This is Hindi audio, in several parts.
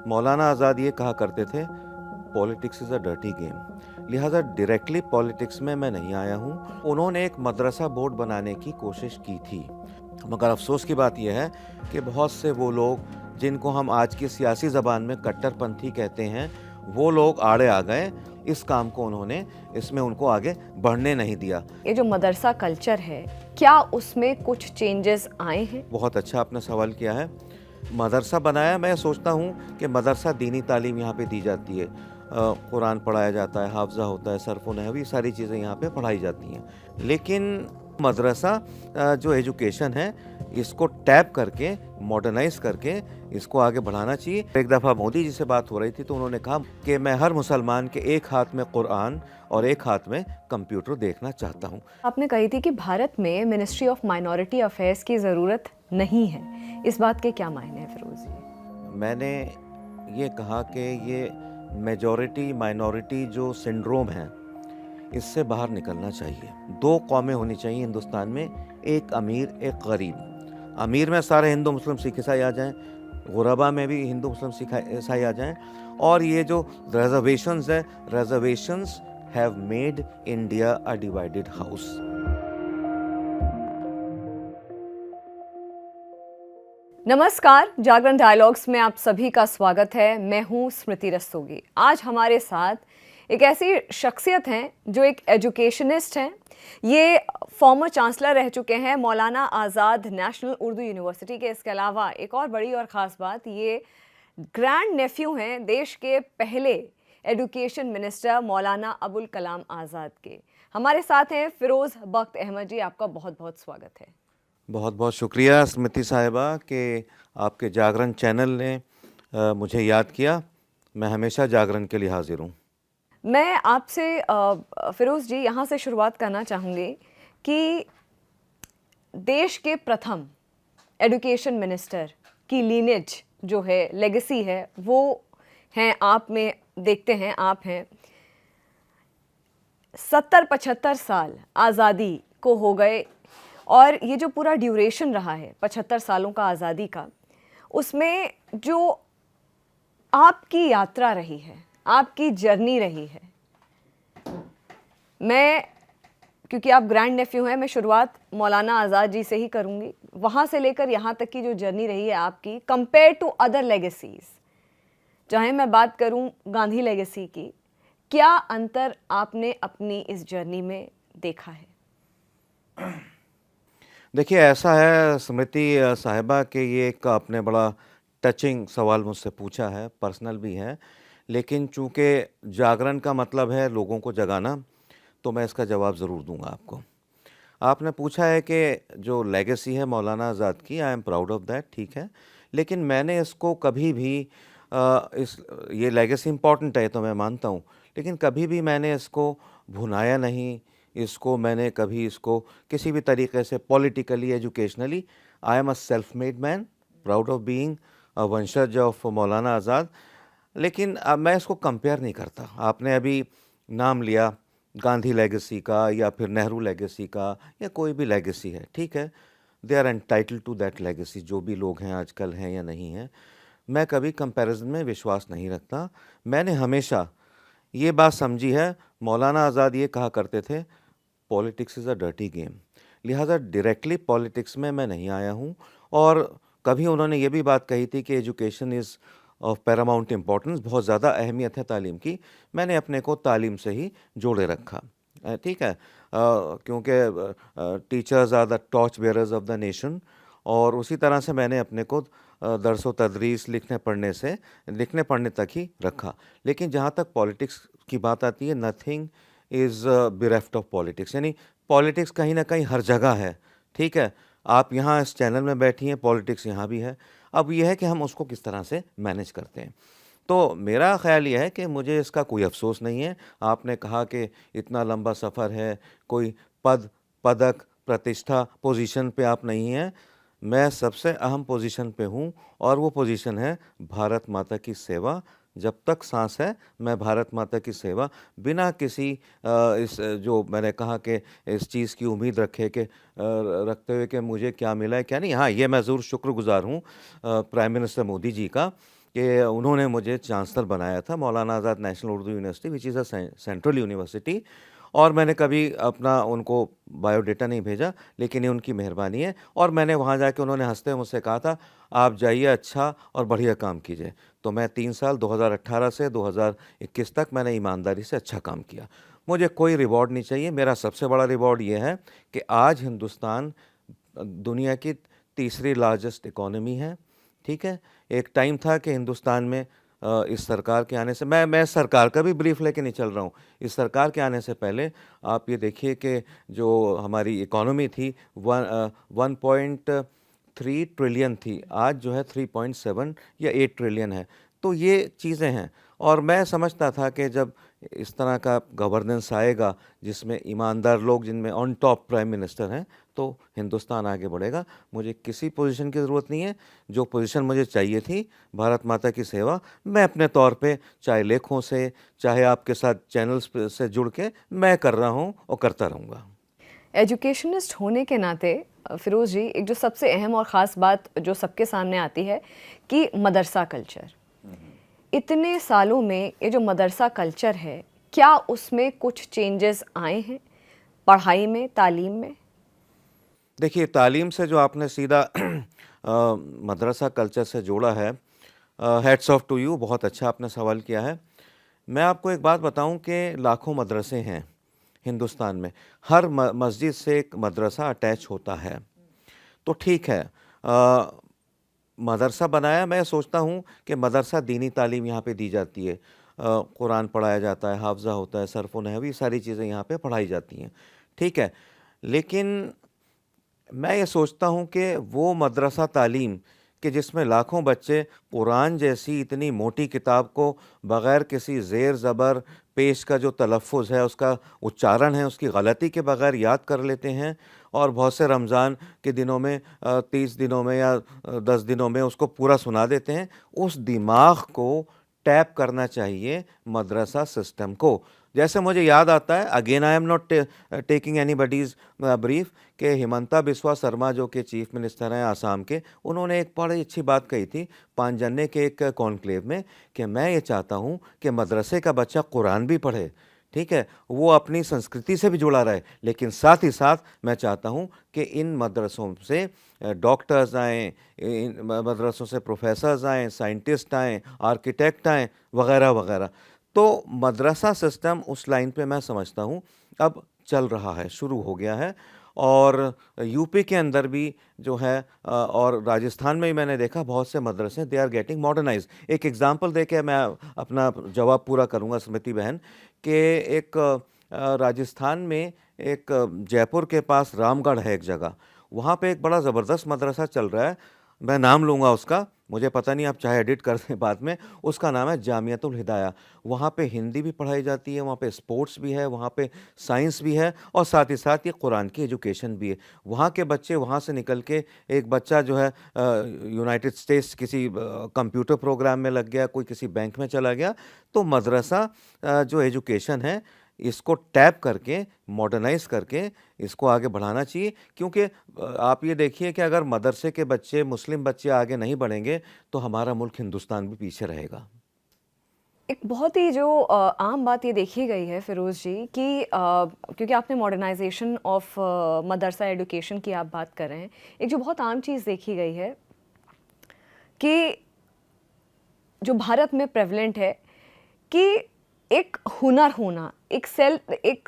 मौलाना आज़ाद ये कहा करते थे, politics is a dirty game. लिहाजा डायरेक्टली पॉलिटिक्स में मैं नहीं आया हूँ। उन्होंने एक मदरसा बोर्ड बनाने की कोशिश की थी, मगर अफ़सोस की बात यह है कि बहुत से वो लोग जिनको हम आज की सियासी ज़बान में कट्टरपंथी कहते हैं, वो लोग आड़े आ गए। इस काम को उन्होंने इसमें उनको आगे बढ़ने नहीं दिया। ये जो मदरसा कल्चर है, क्या उसमें कुछ चेंजेस आए हैं? बहुत अच्छा आपने सवाल किया है। मदरसा बनाया, मैं सोचता हूँ कि मदरसा दीनी तालीम यहाँ पे दी जाती है। कुरान पढ़ाया जाता है, हाफ़ज़ा होता है, सर्फ़ नहवी, ये सारी चीज़ें यहाँ पे पढ़ाई जाती हैं। लेकिन मदरसा जो एजुकेशन है, इसको टैप करके, मॉडर्नाइज़ करके इसको आगे बढ़ाना चाहिए। एक दफ़ा मोदी जी से बात हो रही थी तो उन्होंने कहा कि मैं हर मुसलमान के एक हाथ में कुरान और एक हाथ में कंप्यूटर देखना चाहता हूँ। आपने कही थी कि भारत में मिनिस्ट्री ऑफ माइनॉरिटी अफेयर्स की ज़रूरत नहीं है। इस बात के क्या मायने हैं फिरोज़ जी? मैंने ये कहा कि ये मेजॉरिटी माइनॉरिटी जो सिंड्रोम है, इससे बाहर निकलना चाहिए। 2 कौमें होनी चाहिए हिंदुस्तान में, एक अमीर, एक गरीब। अमीर में सारे हिंदू, मुस्लिम, सिख, ईसाई आ जाएँ, गुरबा में भी हिंदू, मुस्लिम, सिख, ईसाई आ जाएँ। और ये जो रिज़र्वेशंस है, reservations have made India a divided house. नमस्कार, जागरण डायलॉग्स में आप सभी का स्वागत है। मैं हूं स्मृति रस्तोगी। आज हमारे साथ एक ऐसी शख्सियत हैं जो एक एजुकेशनिस्ट हैं। ये फॉर्मर चांसलर रह चुके हैं मौलाना आज़ाद नेशनल उर्दू यूनिवर्सिटी के। इसके अलावा एक और बड़ी और ख़ास बात, ये ग्रैंड नेफ्यू हैं देश के पहले एजुकेशन मिनिस्टर मौलाना अबुल कलाम आज़ाद के। हमारे साथ हैं फिरोज़ बख्त अहमद जी। आपका बहुत बहुत स्वागत है। बहुत बहुत शुक्रिया स्मृति साहिबा कि आपके जागरण चैनल ने मुझे याद किया। मैं हमेशा जागरण के लिए हाजिर हूँ। मैं आपसे फिरोज़ जी यहाँ से शुरुआत करना चाहूँगी कि देश के प्रथम एजुकेशन मिनिस्टर की लीनेज जो है, लेगेसी है, वो हैं आप में, देखते हैं आप हैं। 70-75 साल आज़ादी को हो गए और ये जो पूरा ड्यूरेशन रहा है 75 सालों का आज़ादी का, उसमें जो आपकी यात्रा रही है, आपकी जर्नी रही है, मैं, क्योंकि आप ग्रैंड नेफ्यू हैं, मैं शुरुआत मौलाना आज़ाद जी से ही करूँगी। वहाँ से लेकर यहाँ तक की जो जर्नी रही है आपकी, कंपेयर टू अदर लेगेसीज, चाहे मैं बात करूँ गांधी लेगेसी की, क्या अंतर आपने अपनी इस जर्नी में देखा है? देखिए, ऐसा है स्मृति साहिबा कि ये एक आपने बड़ा टचिंग सवाल मुझसे पूछा है, पर्सनल भी है। लेकिन चूँकि जागरण का मतलब है लोगों को जगाना, तो मैं इसका जवाब ज़रूर दूँगा आपको। आपने पूछा है कि जो लेगेसी है मौलाना आज़ाद की, I am proud of that, ठीक है। लेकिन मैंने इसको कभी भी इस ये लेगेसी इम्पॉर्टेंट है तो मैं मानता हूँ, लेकिन कभी भी मैंने इसको भुनाया नहीं। इसको मैंने कभी इसको किसी भी तरीके से politically, educationally, I am a self made man, proud of being a वंशज ऑफ मौलाना आज़ाद। लेकिन मैं इसको कंपेयर नहीं करता। आपने अभी नाम लिया गांधी लेगेसी का या फिर नेहरू लेगेसी का या कोई भी लेगेसी है, ठीक है। They are entitled to that legacy, जो भी लोग हैं आजकल हैं या नहीं हैं। मैं कभी कंपैरिजन में विश्वास नहीं रखता। मैंने हमेशा ये बात समझी है, मौलाना आज़ाद ये कहा करते थे, politics is a dirty game. लिहाजा डायरेक्टली पॉलिटिक्स में मैं नहीं आया हूँ। और कभी उन्होंने ये भी बात कही थी कि education is of Paramount importance, बहुत ज़्यादा अहमियत है तालीम की। मैंने अपने को तालीम से ही जोड़े रखा, ठीक है। क्योंकि teachers are the torch bearers of the nation. और उसी तरह से मैंने अपने को दरस व तदरीस, लिखने पढ़ने तक ही रखा। लेकिन जहाँ तक पॉलिटिक्स की बात आती है, nothing is bereft of politics. यानी पॉलिटिक्स कहीं ना कहीं हर जगह है, ठीक है। आप यहाँ इस चैनल में बैठी हैं, पॉलिटिक्स यहाँ भी है। अब यह है कि हम उसको किस तरह से मैनेज करते हैं। तो मेरा ख़्याल ये है कि मुझे इसका कोई अफ़सोस नहीं है। आपने कहा कि इतना लंबा सफ़र है, कोई पदक, प्रतिष्ठा, पोजीशन पे आप नहीं हैं। मैं सबसे अहम पोजीशन पे हूँ और वो पोजीशन है भारत माता की सेवा। जब तक सांस है, मैं भारत माता की सेवा बिना किसी इस जो मैंने कहा कि इस चीज़ की उम्मीद रखते हुए कि मुझे क्या मिला है क्या नहीं। हाँ, ये मैं ज़रूर शुक्रगुज़ार हूँ प्राइम मिनिस्टर मोदी जी का कि उन्होंने मुझे चांसलर बनाया था Maulana Azad National Urdu University which is a central university, और मैंने कभी अपना उनको बायोडाटा नहीं भेजा, लेकिन ये उनकी मेहरबानी है। और मैंने वहाँ जाके, उन्होंने हंसते हुए मुझसे कहा था, आप जाइए अच्छा और बढ़िया काम कीजिए। तो मैं 3 साल 2018 से 2021 तक मैंने ईमानदारी से अच्छा काम किया। मुझे कोई रिवॉर्ड नहीं चाहिए। मेरा सबसे बड़ा रिवॉर्ड ये है कि आज हिंदुस्तान दुनिया की तीसरी लार्जेस्ट इकोनॉमी है, ठीक है। एक टाइम था कि हिंदुस्तान में इस सरकार के आने से, मैं सरकार का भी ब्रीफ लेके नहीं चल रहा हूँ, इस सरकार के आने से पहले आप ये देखिए कि जो हमारी इकोनॉमी थी 1.3 ट्रिलियन थी, आज जो है 3.7 या 8 ट्रिलियन है। तो ये चीज़ें हैं, और मैं समझता था कि जब इस तरह का गवर्नेंस आएगा जिसमें ईमानदार लोग, जिनमें ऑन टॉप प्राइम मिनिस्टर हैं, तो हिंदुस्तान आगे बढ़ेगा। मुझे किसी पोजीशन की ज़रूरत नहीं है। जो पोजीशन मुझे चाहिए थी, भारत माता की सेवा, मैं अपने तौर पे चाहे लेखों से, चाहे आपके साथ चैनल्स से जुड़ के मैं कर रहा हूँ और करता रहूँगा। एजुकेशनिस्ट होने के नाते फिरोज़ जी, एक जो सबसे अहम और ख़ास बात जो सबके सामने आती है कि मदरसा कल्चर, इतने सालों में ये जो मदरसा कल्चर है, क्या उसमें कुछ चेंजेस आए हैं पढ़ाई में, तालीम में? देखिए, तालीम से जो आपने सीधा मदरसा कल्चर से जोड़ा है, हैट्स ऑफ टू यू, बहुत अच्छा आपने सवाल किया है। मैं आपको एक बात बताऊं कि लाखों मदरसे हैं हिंदुस्तान में, हर मस्जिद से एक मदरसा अटैच होता है। तो ठीक है, मदरसा बनाया, मैं सोचता हूँ कि मदरसा दीनी तालीम यहाँ पे दी जाती है, कुरान पढ़ाया जाता है, हाफ़ज़ा होता है, सर्फ़ व नहवी सारी चीज़ें यहाँ पे पढ़ाई जाती हैं, ठीक है। लेकिन मैं ये सोचता हूँ कि वो मदरसा तालीम कि जिसमें लाखों बच्चे कुरान जैसी इतनी मोटी किताब को बग़ैर किसी ज़ेर ज़बर पेश का जो तलफ़्फ़ुज़ है, उसका उच्चारण है, उसकी गलती के बग़ैर याद कर लेते हैं, और बहुत से रमज़ान के दिनों में 30 दिनों में या 10 दिनों में उसको पूरा सुना देते हैं। उस दिमाग को टैप करना चाहिए मदरसा सिस्टम को। जैसे मुझे याद आता है, again I am not taking anybody's brief, कि हिमंता बिस्वा शर्मा जो कि चीफ मिनिस्टर हैं आसाम के, उन्होंने एक बड़ी अच्छी बात कही थी पांचजन्य के एक कॉन्क्लेव में, कि मैं ये चाहता हूँ कि मदरसे का बच्चा कुरान भी पढ़े, ठीक है, वो अपनी संस्कृति से भी जुड़ा रहे, लेकिन साथ ही साथ मैं चाहता हूँ कि इन मदरसों से डॉक्टर्स आएँ, इन मदरसों से प्रोफेसर्स आएँ, साइंटिस्ट आएँ, आर्किटेक्ट आएँ, वगैरह वगैरह। तो मदरसा सिस्टम उस लाइन पे मैं समझता हूँ अब चल रहा है, शुरू हो गया है। और यूपी के अंदर भी जो है और राजस्थान में भी मैंने देखा बहुत से मदरसे, दे आर गेटिंग मॉडर्नाइज। एक एग्जांपल दे के मैं अपना जवाब पूरा करूंगा स्मृति बहन, कि एक राजस्थान में एक जयपुर के पास रामगढ़ है एक जगह, वहाँ पे एक बड़ा ज़बरदस्त मदरसा चल रहा है, मैं नाम लूँगा उसका, मुझे पता नहीं, आप चाहे एडिट कर दें बाद में। उसका नाम है जामियातुल हिदाया। वहाँ पे हिंदी भी पढ़ाई जाती है, वहाँ पे स्पोर्ट्स भी है, वहाँ पे साइंस भी है, और साथ ही साथ ये कुरान की एजुकेशन भी है। वहाँ के बच्चे वहाँ से निकल के, एक बच्चा जो है यूनाइटेड स्टेट्स किसी कंप्यूटर प्रोग्राम में लग गया, कोई किसी बैंक में चला गया। तो मदरसा जो एजुकेशन है, इसको टैप करके, मॉडर्नाइज करके इसको आगे बढ़ाना चाहिए, क्योंकि आप ये देखिए कि अगर मदरसे के बच्चे, मुस्लिम बच्चे आगे नहीं बढ़ेंगे तो हमारा मुल्क हिंदुस्तान भी पीछे रहेगा। एक बहुत ही जो आम बात ये देखी गई है फिरोज़ जी कि क्योंकि आपने मॉडर्नाइजेशन ऑफ मदरसा एजुकेशन की आप बात कर रहे हैं, एक जो बहुत आम चीज़ देखी गई है कि जो भारत में प्रेवलेंट है कि एक हुनर होना, एक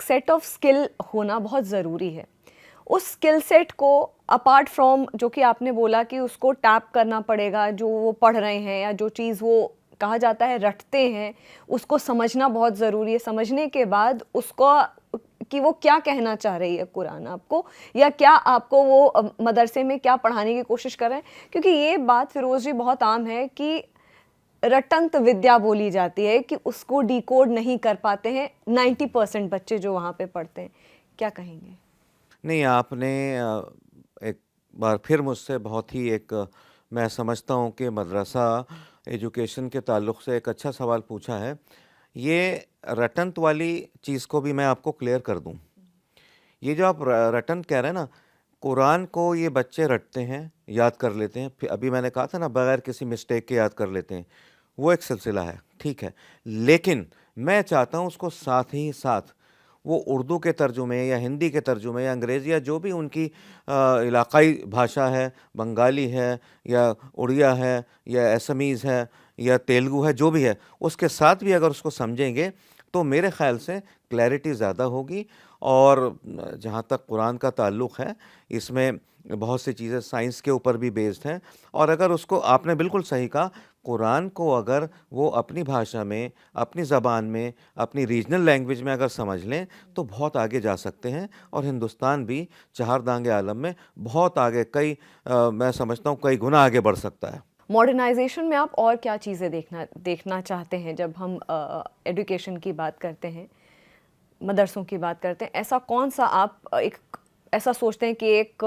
सेट ऑफ स्किल होना बहुत ज़रूरी है। उस स्किल सेट को अपार्ट फ्रॉम जो कि आपने बोला कि उसको टैप करना पड़ेगा, जो वो पढ़ रहे हैं या जो चीज़ वो कहा जाता है रटते हैं, उसको समझना बहुत ज़रूरी है। समझने के बाद उसको कि वो क्या कहना चाह रही है कुरान आपको, या क्या आपको वो मदरसे में क्या पढ़ाने की कोशिश कर रहे हैं। क्योंकि ये बात फिरोज़ जी बहुत आम है कि रटंत विद्या बोली जाती है कि उसको डिकोड नहीं कर पाते हैं 90% बच्चे जो वहाँ पे पढ़ते हैं। क्या कहेंगे? नहीं, आपने एक बार फिर मुझसे बहुत ही एक मैं समझता हूँ कि मदरसा एजुकेशन के ताल्लुक़ से एक अच्छा सवाल पूछा है। ये रटंत वाली चीज़ को भी मैं आपको क्लियर कर दूँ। ये जो आप रटंत कह रहे हैं ना, कुरान को ये बच्चे रटते हैं, याद कर लेते हैं। फिर अभी मैंने कहा था ना, बगैर किसी मिस्टेक के याद कर लेते हैं। वो एक सिलसिला है, ठीक है। लेकिन मैं चाहता हूँ उसको साथ ही साथ वो उर्दू के तर्जुमे या हिंदी के तर्जुमे या अंग्रेज़ी या जो भी उनकी इलाक़ाई भाषा है, बंगाली है या उड़िया है या असमीज़ है या तेलुगु है, जो भी है, उसके साथ भी अगर उसको समझेंगे तो मेरे ख़्याल से क्लैरिटी ज़्यादा होगी। और जहाँ तक कुरान का ताल्लुक़ है, इसमें बहुत सी चीज़ें साइंस के ऊपर भी बेस्ड हैं। और अगर उसको, आपने बिल्कुल सही कहा, कुरान को अगर वो अपनी भाषा में, अपनी ज़बान में, अपनी रीजनल लैंग्वेज में अगर समझ लें तो बहुत आगे जा सकते हैं। और हिंदुस्तान भी चहारदांगे आलम में बहुत आगे, मैं समझता हूँ कई गुना आगे बढ़ सकता है। मॉडर्नाइजेशन में आप और क्या चीज़ें देखना चाहते हैं जब हम एजुकेशन की बात करते हैं, मदरसों की बात करते हैं? ऐसा कौन सा आप एक ऐसा सोचते हैं कि एक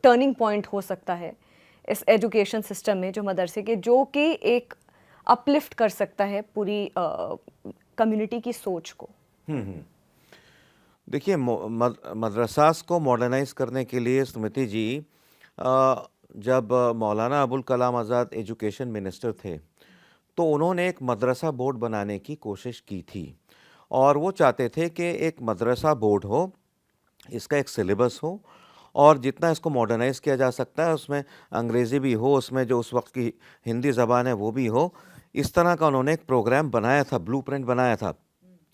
टर्निंग पॉइंट हो सकता है इस एजुकेशन सिस्टम में, जो मदरसे के, जो कि एक अपलिफ्ट कर सकता है पूरी कम्युनिटी की सोच को? देखिए, मदरसास को मॉडर्नाइज़ करने के लिए स्मृति जी, जब मौलाना अबुल कलाम आज़ाद एजुकेशन मिनिस्टर थे, तो उन्होंने एक मदरसा बोर्ड बनाने की कोशिश की थी। और वो चाहते थे कि एक मदरसा बोर्ड हो, इसका एक सिलेबस हो और जितना इसको मॉडर्नाइज़ किया जा सकता है उसमें अंग्रेज़ी भी हो, उसमें जो उस वक्त की हिंदी ज़बान है वो भी हो। इस तरह का उन्होंने एक प्रोग्राम बनाया था, ब्लूप्रिंट बनाया था।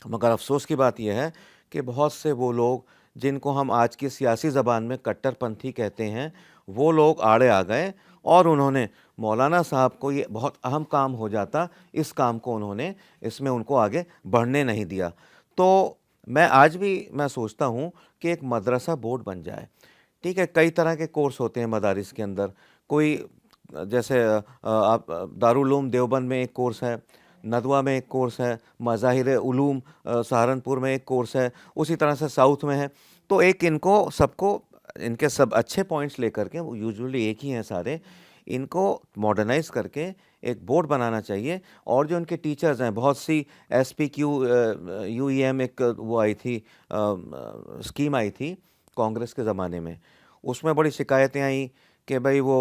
मगर अफ़सोस की बात यह है कि बहुत से वो लोग जिनको हम आज की सियासी ज़बान में कट्टरपंथी कहते हैं, वो लोग आड़े आ गए और उन्होंने मौलाना साहब को, ये बहुत अहम काम हो जाता, इस काम को उन्होंने, इसमें उनको आगे बढ़ने नहीं दिया। तो मैं आज भी मैं सोचता हूँ कि एक मदरसा बोर्ड बन जाए। ठीक है, कई तरह के कोर्स होते हैं मदारिस के अंदर। कोई जैसे आप दारुल उलूम देवबंद में एक कोर्स है, नदवा में एक कोर्स है, मज़ाहिर उलूम सहारनपुर में एक कोर्स है, उसी तरह से साउथ में है। तो एक इनको सबको, इनके सब अच्छे पॉइंट्स लेकर के, वो यूजुअली एक ही हैं सारे, इनको मॉडर्नाइज़ करके एक बोर्ड बनाना चाहिए। और जो इनके टीचर्स हैं, बहुत सी SPQ UEM एक वो आई थी, स्कीम आई थी कांग्रेस के ज़माने में, उसमें बड़ी शिकायतें आई कि भाई वो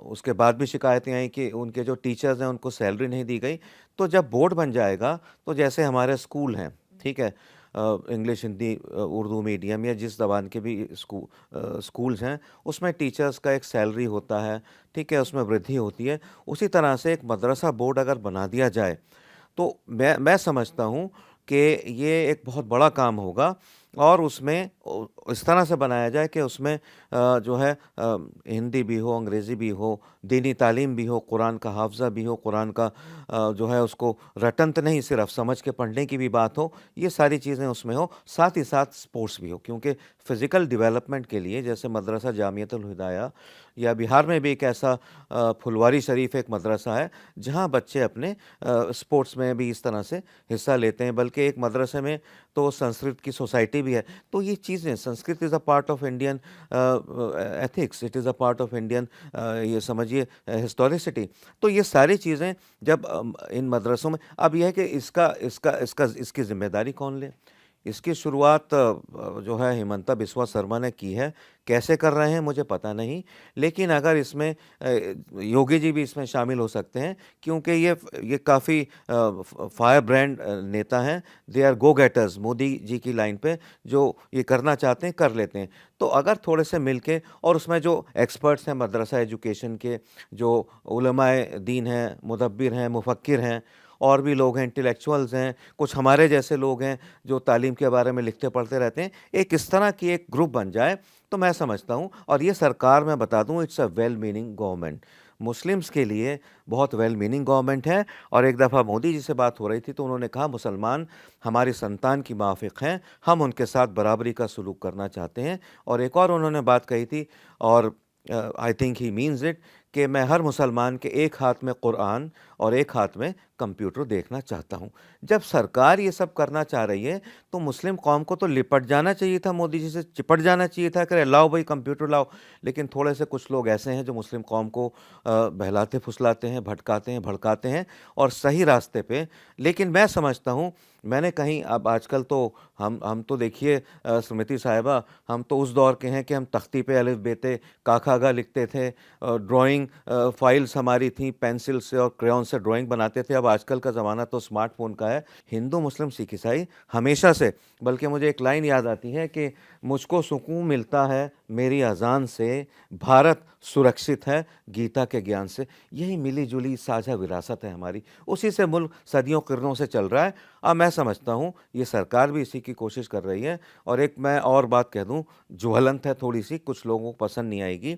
उसके बाद भी शिकायतें आई कि उनके जो टीचर्स हैं उनको सैलरी नहीं दी गई। तो जब बोर्ड बन जाएगा तो जैसे हमारे स्कूल हैं, ठीक है, इंग्लिश, हिंदी, उर्दू मीडियम या जिस ज़बान के भी स्कूल्स हैं, उसमें टीचर्स का एक सैलरी होता है, ठीक है, उसमें वृद्धि होती है। उसी तरह से एक मदरसा बोर्ड अगर बना दिया जाए तो मैं समझता हूँ कि ये एक बहुत बड़ा काम होगा। और उसमें इस तरह से बनाया जाए कि उसमें जो है हिंदी भी हो, अंग्रेज़ी भी हो, दीनी तालीम भी हो, कुरान का हाफ़ज़ा भी हो, कुरान का जो है उसको रटंत नहीं, सिर्फ समझ के पढ़ने की भी बात हो, ये सारी चीज़ें उसमें हो। साथ ही साथ स्पोर्ट्स भी हो, क्योंकि फ़िज़िकल डेवलपमेंट के लिए, जैसे मदरसा जामियतुल हिदाया या बिहार में भी एक ऐसा फुलवारी शरीफ एक मदरसा है जहाँ बच्चे अपने स्पोर्ट्स में भी इस तरह से हिस्सा लेते हैं। बल्कि एक मदरसे में तो संस्कृत की सोसाइटी भी है। तो ये चीज़ें, Sanskrit is a part of Indian ethics, it is a part of Indian, ये समझिए, हिस्टोरिसिटी। तो ये सारी चीज़ें जब इन मदरसों में, अब यह है कि इसकी ज़िम्मेदारी कौन ले? इसकी शुरुआत जो है हिमंता बिस्वा शर्मा ने की है। कैसे कर रहे हैं मुझे पता नहीं, लेकिन अगर इसमें योगी जी भी इसमें शामिल हो सकते हैं, क्योंकि ये काफ़ी फायर ब्रांड नेता हैं। They are go getters, Modi ji की लाइन पे जो ये करना चाहते हैं कर लेते हैं। तो अगर थोड़े से मिलके, और उसमें जो एक्सपर्ट्स हैं मदरसा एजुकेशन के, जो उलमाए दीन हैं, मुदब्बिर हैं, मुफक्किर हैं, और भी लोग हैं, इंटेलेक्चुअल्स हैं, कुछ हमारे जैसे लोग हैं जो तालीम के बारे में लिखते पढ़ते रहते हैं, एक इस तरह की एक ग्रुप बन जाए तो मैं समझता हूँ। और ये सरकार, मैं बता दूँ, it's a well meaning government, Muslims के लिए बहुत वेल मीनिंग गवर्नमेंट है। और एक दफ़ा मोदी जी से बात हो रही थी तो उन्होंने कहा, मुसलमान हमारी संतान की माफ़िक हैं, हम उनके साथ बराबरी का सलूक करना चाहते हैं। और एक और उन्होंने बात कही थी, और I think he means it, कि मैं हर मुसलमान के एक हाथ में कुरान और एक हाथ में कंप्यूटर देखना चाहता हूँ। जब सरकार ये सब करना चाह रही है तो मुस्लिम कौम को तो लिपट जाना चाहिए था, मोदी जी से चिपट जाना चाहिए था कि लाओ भाई कंप्यूटर लाओ। लेकिन थोड़े से कुछ लोग ऐसे हैं जो मुस्लिम कौम को बहलाते फुसलाते हैं, भटकाते हैं, भड़काते हैं, और सही रास्ते पे। लेकिन मैं समझता हूँ मैंने कहीं अब आजकल तो हम तो देखिए स्मृति साहिबा, हम तो उस दौर के हैं कि हम तख्ती पे अलिफ बेते का खा गा लिखते थे। ड्राइंग फाइल्स हमारी थी, पेंसिल से और क्रेयॉन से ड्राइंग बनाते थे। अब आजकल का ज़माना तो स्मार्टफोन का है। हिंदू मुस्लिम सिख ईसाई हमेशा से, बल्कि मुझे एक लाइन याद आती है कि मुझको सुकून मिलता है मेरी अजान से, भारत सुरक्षित है गीता के ज्ञान से। यही मिली जुली साझा विरासत है हमारी, उसी से मुल्क सदियों किरणों से चल रहा है। अब मैं समझता हूँ ये सरकार भी इसी की कोशिश कर रही है। और एक मैं और बात कह दूँ, ज्वलंत है थोड़ी सी, कुछ लोगों को पसंद नहीं आएगी,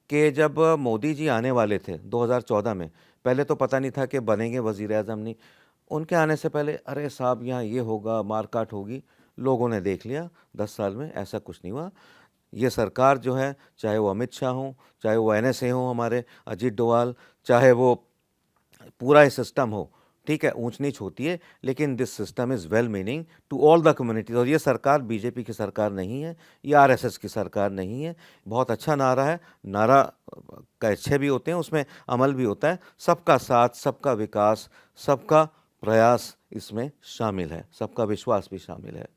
कि जब मोदी जी आने वाले थे 2014 में, पहले तो पता नहीं था कि बनेंगे वज़ीर आज़म। नहीं, उनके आने से पहले अरे साहब यहाँ ये होगा, मारकाट होगी, लोगों ने देख लिया 10 साल में ऐसा कुछ नहीं हुआ। ये सरकार जो है, चाहे वो अमित शाह हों, चाहे वो एनएसए हों हमारे अजीत डोभाल, चाहे वो पूरा ये सिस्टम हो, ठीक है, ऊंच नीच होती है, लेकिन this system is well meaning to all the communities. और ये सरकार बीजेपी की सरकार नहीं है, ये आरएसएस की सरकार नहीं है। बहुत अच्छा नारा है, नारा का अच्छे भी होते हैं, उसमें अमल भी होता है। सबका साथ, सबका विकास, सबका प्रयास इसमें शामिल है, सबका विश्वास भी शामिल है।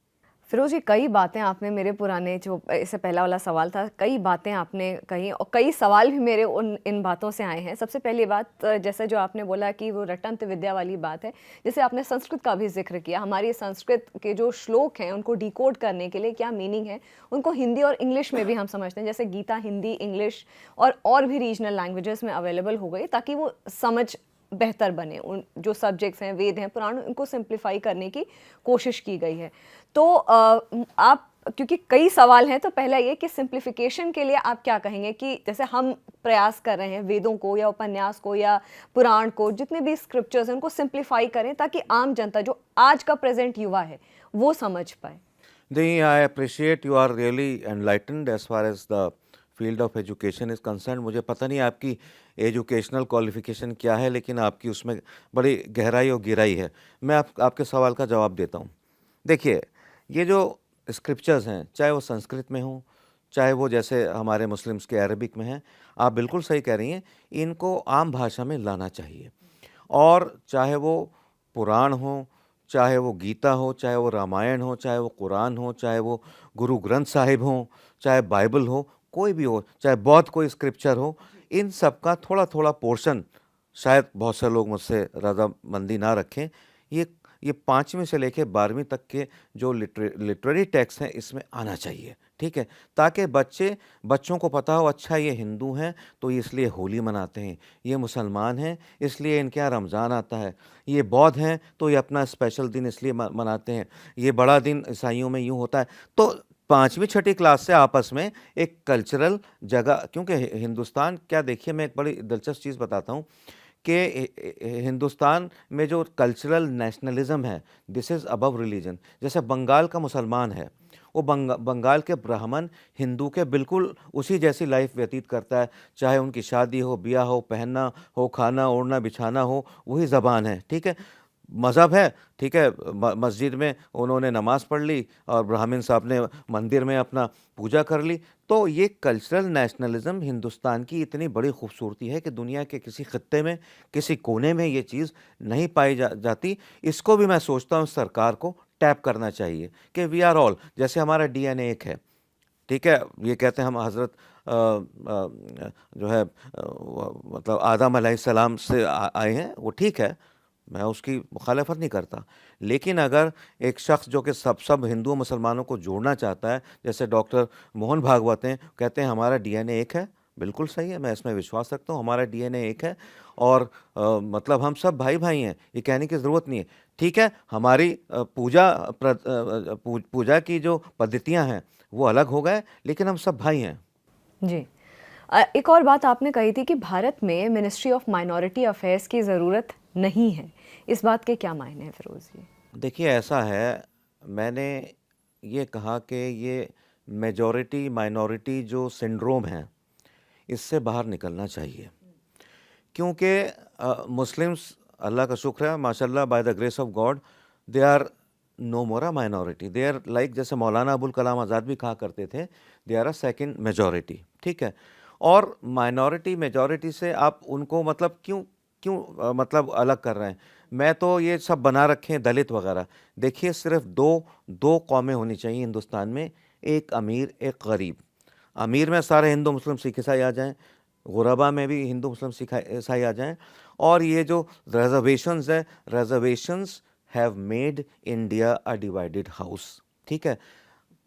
फिरोज जी, कई बातें आपने मेरे पुराने जो इससे पहला वाला सवाल था, कई बातें आपने कही और कई सवाल भी मेरे उन इन बातों से आए हैं। सबसे पहली बात, जैसे जो आपने बोला कि वो रटंत विद्या वाली बात है, जैसे आपने संस्कृत का भी जिक्र किया। हमारी संस्कृत के जो श्लोक हैं उनको डिकोड करने के लिए क्या मीनिंग है, उनको हिंदी और इंग्लिश में भी हम समझते हैं। जैसे गीता हिंदी, इंग्लिश और भी रीजनल लैंग्वेजेस में अवेलेबल हो गई, ताकि वो समझ बेहतर बने। उन जो सब्जेक्ट्स हैं, वेद हैं, पुराण, उनको सिंप्लीफाई करने की कोशिश की गई है। तो आप, क्योंकि कई सवाल हैं, तो पहला ये कि सिंप्लीफिकेशन के लिए आप क्या कहेंगे कि जैसे हम प्रयास कर रहे हैं वेदों को या उपन्यास को या पुराण को, जितने भी स्क्रिप्चर्स हैं, उनको सिंप्लीफाई करें ताकि आम जनता, जो आज का प्रेजेंट युवा है, वो समझ पाए। नहीं, I appreciate you are really enlightened as far as the field of education is concern. मुझे पता नहीं आपकी एजुकेशनल क्वालिफिकेशन क्या है, लेकिन आपकी उसमें बड़ी गहराई और गहराई है। मैं आपके सवाल का जवाब देता हूँ। देखिए, ये जो स्क्रिप्चर्स हैं, चाहे वो संस्कृत में हों, चाहे वो जैसे हमारे मुस्लिम्स के अरबिक में हैं, आप बिल्कुल सही कह रही हैं, इनको आम भाषा में लाना चाहिए। और चाहे वो पुराण हो, चाहे वो गीता हो, चाहे वो रामायण हो, चाहे वो कुरान हो, चाहे वो गुरु ग्रंथ साहिब हो, चाहे बाइबल हो, कोई भी हो, चाहे बौद्ध कोई स्क्रिप्चर हो, इन सब का थोड़ा-थोड़ा पोर्शन, शायद बहुत से लोग मुझसे रज़ामंदी ना रखें, ये 5वीं से लेके 12वीं तक के जो लिटरेरी टेक्स्ट हैं, इसमें आना चाहिए, ठीक है? ताकि बच्चों को पता हो, अच्छा ये हिंदू हैं तो ये इसलिए होली मनाते हैं, ये मुसलमान हैं इसलिए इनके यहाँ रमज़ान आता है, ये बौद्ध हैं तो ये अपना स्पेशल दिन इसलिए मनाते हैं, ये बड़ा दिन ईसाइयों में यूँ होता है। तो 5वीं छठी क्लास से आपस में एक कल्चरल जगह, क्योंकि हिंदुस्तान क्या, देखिए मैं एक बड़ी दिलचस्प चीज़ बताता हूँ कि हिंदुस्तान में जो कल्चरल नेशनलिज्म है, दिस इज़ अबव रिलीजन। जैसे बंगाल का मुसलमान है, वो बंगाल के ब्राह्मण हिंदू के बिल्कुल उसी जैसी लाइफ व्यतीत करता है, चाहे उनकी शादी हो, ब्याह हो, पहनना हो, खाना ओढ़ना बिछाना हो, वही ज़बान है, ठीक है? मज़हब है, ठीक है, मस्जिद में उन्होंने नमाज़ पढ़ ली और ब्राह्मण साहब ने मंदिर में अपना पूजा कर ली। तो ये कल्चरल नेशनलिज्म हिंदुस्तान की इतनी बड़ी खूबसूरती है कि दुनिया के किसी खित्ते में, किसी कोने में ये चीज़ नहीं पाई जाती। इसको भी मैं सोचता हूँ सरकार को टैप करना चाहिए कि वी आर ऑल, जैसे हमारा डीएनए एक है, ठीक है? ये कहते हैं हम हज़रत जो है मतलब आदम अलैहिस्सलाम से आए हैं, वो ठीक है, मैं उसकी मुखालफत नहीं करता। लेकिन अगर एक शख्स जो कि सब हिंदू मुसलमानों को जोड़ना चाहता है, जैसे डॉक्टर मोहन भागवत हैं, कहते हैं हमारा डीएनए एक है, बिल्कुल सही है, मैं इसमें विश्वास रखता हूँ, हमारा डीएनए एक है और मतलब हम सब भाई-भाई हैं, ये कहने की ज़रूरत नहीं है। ठीक है, हमारी पूजा की जो पद्धतियाँ हैं, वो अलग हो गए, लेकिन हम सब भाई हैं। जी। एक और बात आपने कही थी कि भारत में मिनिस्ट्री ऑफ माइनॉरिटी अफेयर्स की ज़रूरत नहीं है। इस बात के क्या मायने हैं फिरोज़ जी? देखिए ऐसा है, मैंने ये कहा कि ये मेजॉरिटी माइनॉरिटी जो सिंड्रोम है, इससे बाहर निकलना चाहिए। क्योंकि मुस्लिम्स, अल्लाह का शुक्र है, माशाल्लाह, by the grace of God, they are no more a minority, they are like, जैसे मौलाना अबुल कलाम आज़ाद भी कहा करते थे, they are a second majority, ठीक है? और माइनॉरिटी मेजॉरिटी से आप उनको मतलब क्यों क्यों मतलब अलग कर रहे हैं? मैं तो ये सब बना रखे हैं दलित वगैरह। देखिए सिर्फ दो कौमें होनी चाहिए हिंदुस्तान में, एक अमीर एक गरीब। अमीर में सारे हिंदू मुस्लिम सिख ईसाई आ जाएं, गुरबा में भी हिंदू मुस्लिम सिख ईसाई आ जाएं। और ये जो रिजर्वेशंस है, reservations have made India a divided house. ठीक है,